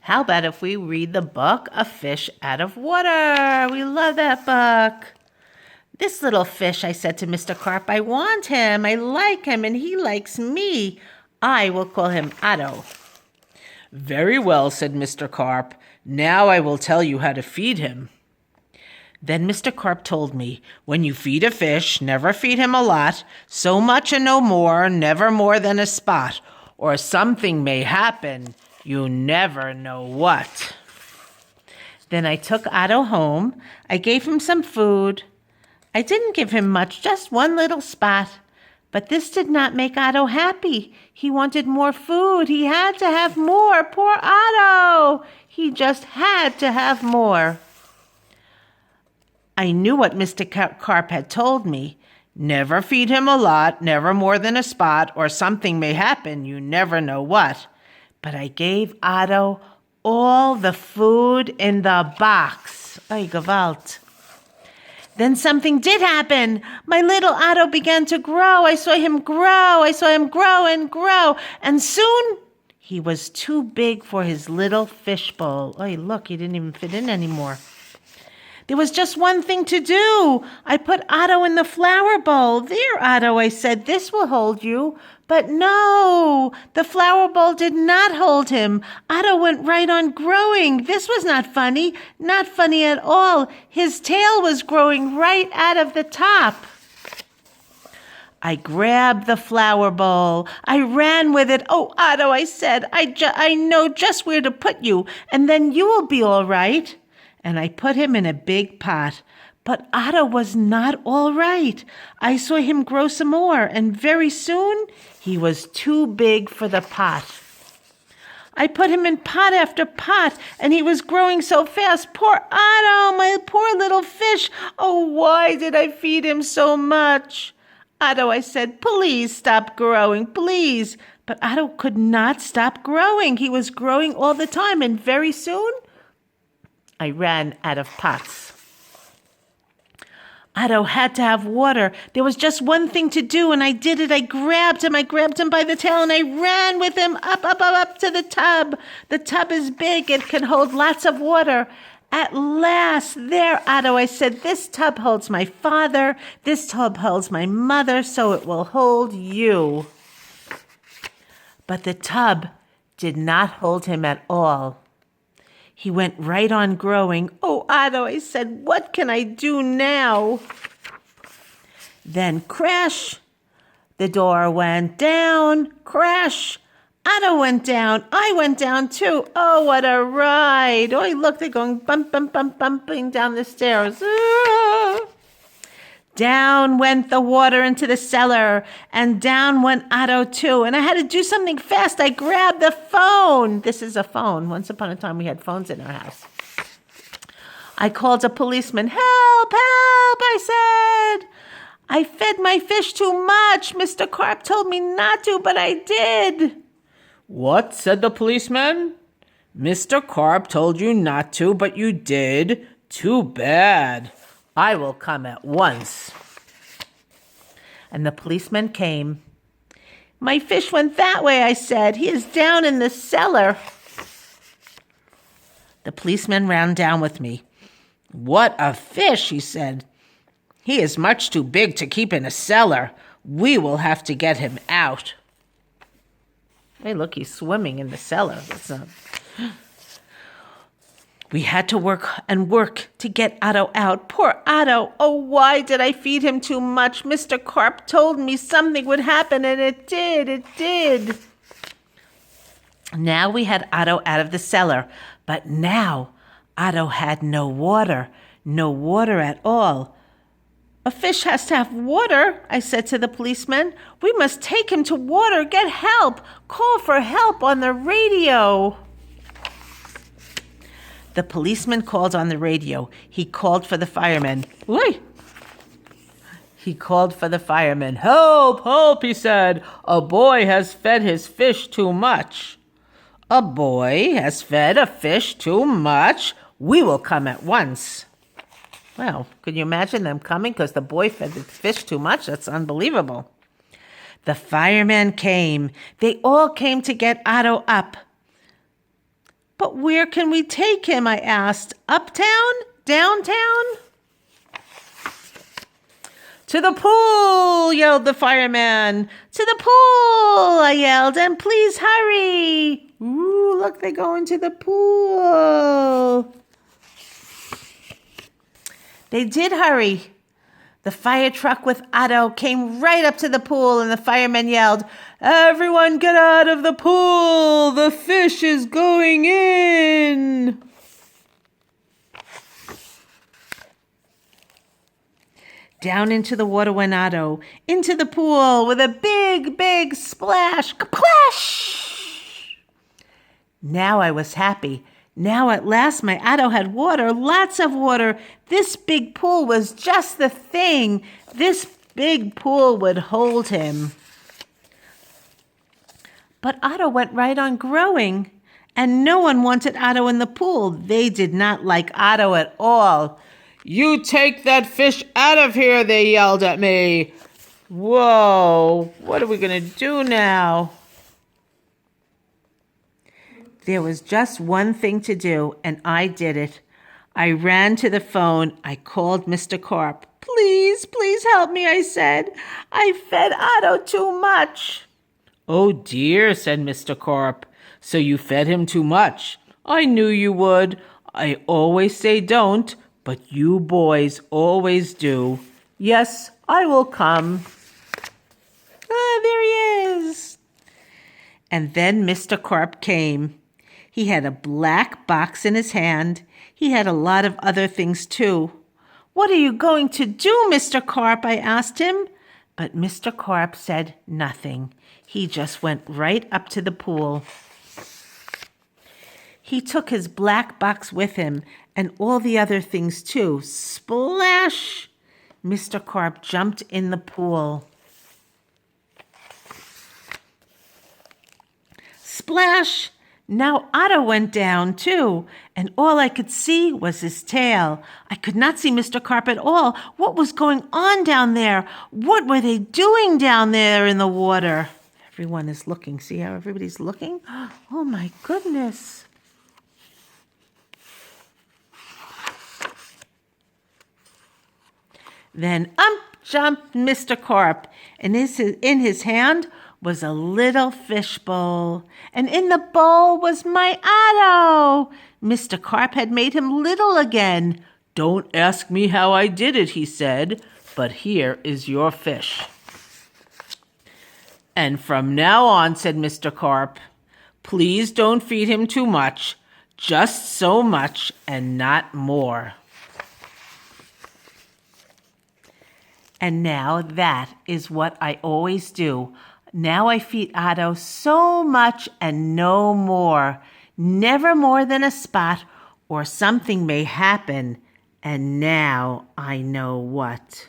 How about if we read the book, A Fish Out of Water? We love that book. This little fish, I said to Mr. Carp, I want him, I like him, and he likes me. I will call him Otto. Very well, said Mr. Carp. Now I will tell you how to feed him. Then Mr. Carp told me, when you feed a fish, never feed him a lot, so much and no more, never more than a spot, or something may happen, you never know what. Then I took Otto home. I gave him some food. I didn't give him much, just one little spot. But this did not make Otto happy. He wanted more food. He had to have more. Poor Otto. He just had to have more. I knew what Mr. Carp had told me. Never feed him a lot, never more than a spot, or something may happen, you never know what. But I gave Otto all the food in the box. Ay, Gewalt. Then something did happen. My little Otto began to grow. I saw him grow. I saw him grow and grow. And soon he was too big for his little fishbowl. Oh, look, he didn't even fit in anymore. There was just one thing to do. I put Otto in the flower bowl. There, Otto, I said, this will hold you. But no, the flower bowl did not hold him. Otto went right on growing. This was not funny at all. His tail was growing right out of the top. I grabbed the flower bowl. I ran with it. Oh, Otto, I said, I know just where to put you, and then you will be all right. And I put him in a big pot. But Otto was not all right. I saw him grow some more, and very soon he was too big for the pot. I put him in pot after pot, and he was growing so fast. Poor Otto, my poor little fish. Oh, why did I feed him so much? Otto, I said, please stop growing, please. But Otto could not stop growing. He was growing all the time, and very soon I ran out of pots. Otto had to have water. There was just one thing to do, and I did it. I grabbed him by the tail, and I ran with him up to the tub. The tub is big. It can hold lots of water. At last, there, Otto, I said, this tub holds my father. This tub holds my mother, so it will hold you. But the tub did not hold him at all. He went right on growing. Oh, Otto, I said, what can I do now? Then crash, the door went down, crash. Otto went down. I went down too. Oh, what a ride. Oh, look, they're going bumping down the stairs. Ah. Down went the water into the cellar, and down went Otto too. And I had to do something fast. I grabbed the phone. This is a phone. Once upon a time, we had phones in our house. I called a policeman. Help, help, I said. I fed my fish too much. Mr. Carp told me not to, but I did. What? Said the policeman. Mr. Carp told you not to, but you did. Too bad. I will come at once. And the policeman came. My fish went that way, I said. He is down in the cellar. The policeman ran down with me. What a fish, he said. He is much too big to keep in a cellar. We will have to get him out. Hey, look, he's swimming in the cellar. We had to work to get Otto out. Poor Otto. Oh, why did I feed him too much? Mr. Carp told me something would happen, and it did. Now we had Otto out of the cellar, but now Otto had no water at all. A fish has to have water, I said to the policeman. We must take him to water. Get help. Call for help on the radio. The policeman called on the radio. He called for the firemen. Oi! He called for the firemen. Help, help, he said. A boy has fed his fish too much. A boy has fed a fish too much? We will come at once. Well, could you imagine them coming because the boy fed the fish too much? That's unbelievable. The firemen came. They all came to get Otto up. But where can we take him? I asked. Uptown? Downtown? To the pool, yelled the fireman. To the pool, I yelled, and please hurry. Ooh, look, they go into the pool. They did hurry. The fire truck with Otto came right up to the pool, and the firemen yelled, "Everyone get out of the pool! The fish is going in!" Down into the water went Otto, into the pool with a big, big splash. Kaplash! Now I was happy. Now at last my Otto had water, lots of water. This big pool was just the thing. This big pool would hold him. But Otto went right on growing, and no one wanted Otto in the pool. They did not like Otto at all. "You take that fish out of here," they yelled at me. Whoa, what are we going to do now? There was just one thing to do, and I did it. I ran to the phone. I called Mr. Carp. "Please, please help me," I said. "I fed Otto too much." "Oh dear," said Mr. Carp. "So you fed him too much. I knew you would. I always say don't, but you boys always do. Yes, I will come." Ah, there he is. And then Mr. Carp came. He had a black box in his hand. He had a lot of other things too. "What are you going to do, Mr. Carp?" I asked him. But Mr. Carp said nothing. He just went right up to the pool. He took his black box with him and all the other things too. Splash! Mr. Carp jumped in the pool. Splash! Now Otto went down too, and all I could see was his tail. I could not see Mr. Carp at all. What was going on down there? What were they doing down there in the water? Everyone is looking. See how everybody's looking? Oh my goodness. Then jumped Mr. Carp, and in his hand was a little fish bowl, and in the bowl was my Otto. Mr. Carp had made him little again. "Don't ask me how I did it," he said, "but here is your fish." "And from now on," said Mr. Carp, "please don't feed him too much, just so much and not more." And now that is what I always do. Now I feed Otto so much and no more. Never more than a spot, or something may happen. And now I know what.